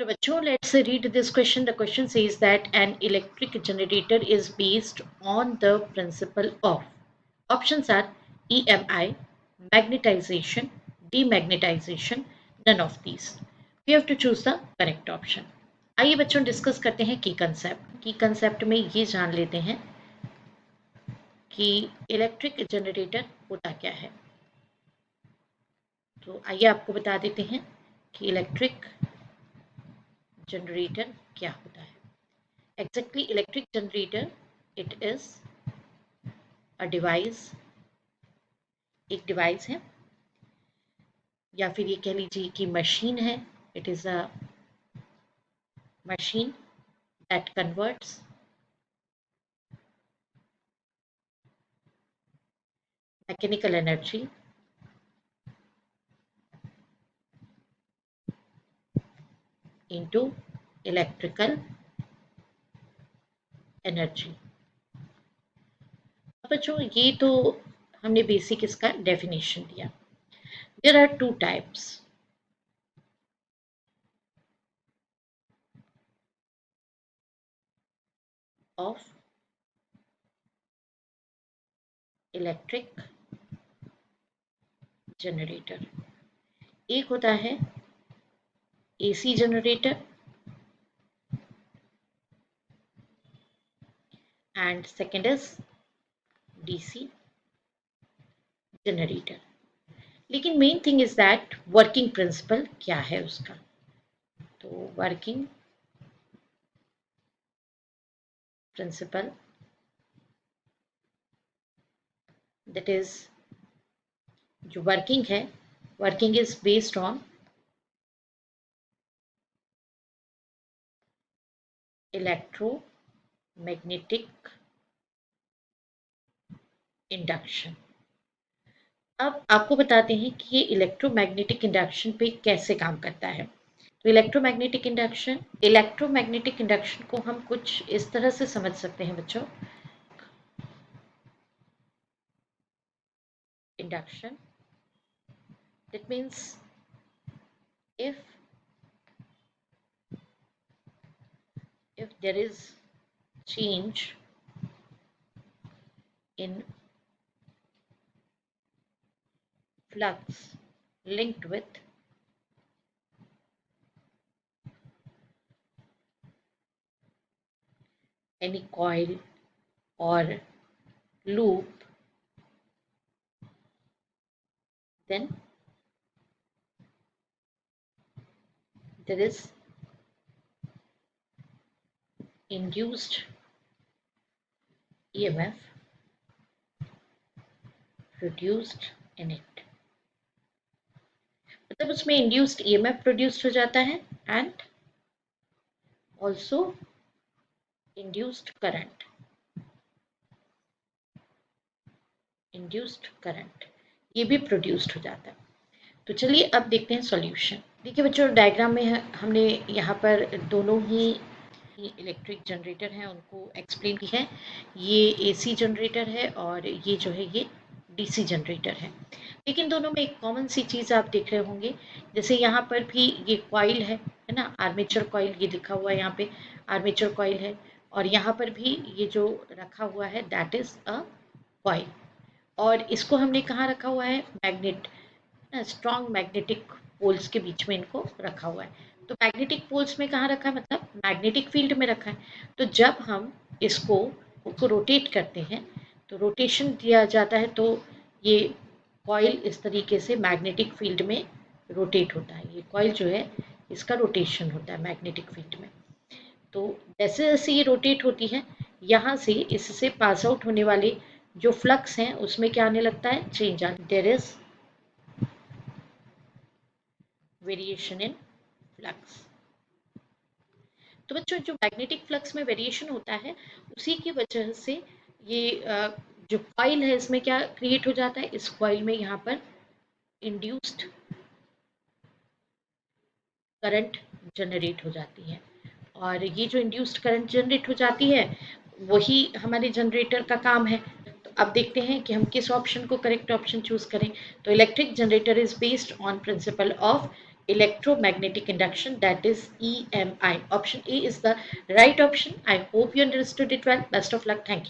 Hello, bachcho. Let's read this question. The question says that an electric generator is based on the principle of. Options are EMI, magnetization, demagnetization, none of these. We have to choose the correct option. आइए बच्चों discuss करते हैं की concept में ये जान लेते हैं कि इलेक्ट्रिक जनरेटर होता क्या है। तो आइए आपको बता देते हैं कि इलेक्ट्रिक जनरेटर क्या होता है। Exactly, electric generator, it is a device, एक डिवाइस है या फिर ये कह लीजिए कि मशीन है। It is a machine that converts mechanical energy into electrical energy. बच्चों ये तो हमने बेसिक इसका डेफिनेशन दिया। There are two types of electric generator. एक होता है AC generator and second is DC generator. लेकिन main thing is that working principle क्या है उसका। तो वर्किंग प्रिंसिपल दैट इज जो वर्किंग है, working is based on electromagnetic induction. अब आपको बताते हैं कि ये इलेक्ट्रोमैग्नेटिक इंडक्शन पे कैसे काम करता है। तो इलेक्ट्रोमैग्नेटिक इंडक्शन को हम कुछ इस तरह से समझ सकते हैं बच्चों। Induction that means if there is change in flux linked with any coil or loop, then there is induced EMF produced in it। मतलब उसमें इंड्यूस्ड EMF प्रोड्यूस्ड हो जाता है एंड ऑल्सो इंड्यूस्ड करंट ये भी प्रोड्यूस्ड हो जाता है। तो चलिए अब देखते हैं सॉल्यूशन। देखिए बच्चों डायग्राम में हमने यहाँ पर दोनों ही इलेक्ट्रिक जनरेटर हैं उनको एक्सप्लेन की है। ये एसी जनरेटर है और ये जो है ये डीसी जनरेटर है। लेकिन दोनों में एक कॉमन सी चीज़ आप देख रहे होंगे, जैसे यहाँ पर भी ये कॉइल है ना, आर्मेचर कॉइल ये लिखा हुआ है यहाँ पे, आर्मेचर कॉइल है। और यहाँ पर भी ये जो रखा हुआ है दैट इज अ कॉइल। और इसको हमने कहाँ रखा हुआ है, मैग्नेट, स्ट्रॉन्ग मैग्नेटिक पोल्स के बीच में इनको रखा हुआ है। तो मैग्नेटिक पोल्स में कहाँ रखा है, मतलब मैग्नेटिक फील्ड में रखा है। तो जब हम इसको रोटेट करते हैं तो रोटेशन दिया जाता है, तो ये कॉइल इस तरीके से मैग्नेटिक फील्ड में रोटेट होता है। ये कॉइल जो है इसका रोटेशन होता है मैग्नेटिक फील्ड में। तो जैसे जैसे ये रोटेट होती है, यहाँ से इससे पास आउट होने वाले जो फ्लक्स हैं उसमें क्या आने लगता है, चेंज आने। There is variation in flux. तो बच्चों जो मैग्नेटिक फ्लक्स में वेरिएशन होता है उसी की वजह से ये जो कॉइल है इसमें क्या क्रिएट हो जाता है, इस कॉइल में यहाँ पर इंड्यूस्ड करंट जनरेट हो जाती है। और ये जो इंड्यूस्ड करंट जनरेट हो जाती है वही हमारे जनरेटर का काम है। तो अब देखते हैं कि हम किस ऑप्शन को करेक्ट ऑप्शन चूज करें। तो electric generator is based on principle of electromagnetic induction, that is EMI. Option A is the right option. I hope you understood it well. Best of luck. Thank you.